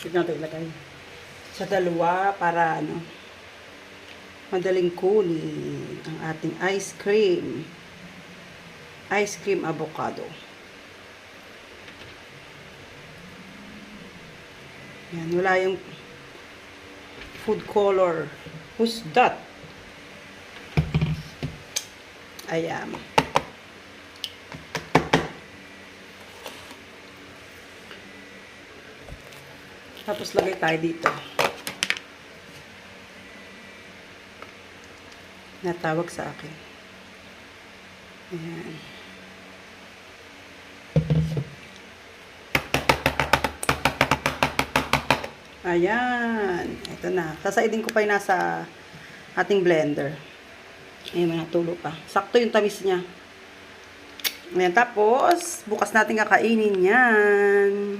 Tignan natin ilagay. Sa dalawa para ano, madaling kunin ang ating ice cream. Ice cream avocado. Yan, wala yung food color. Who's that? Ayan. Tapos lagay tayo dito. Natawag sa akin. Ayan. Ayan. Ito na. Sasaidin ko pa yung nasa ating blender. Ayan, may natulo pa. Sakto yung tamis niya. Ayan, tapos, bukas natin kakainin yan.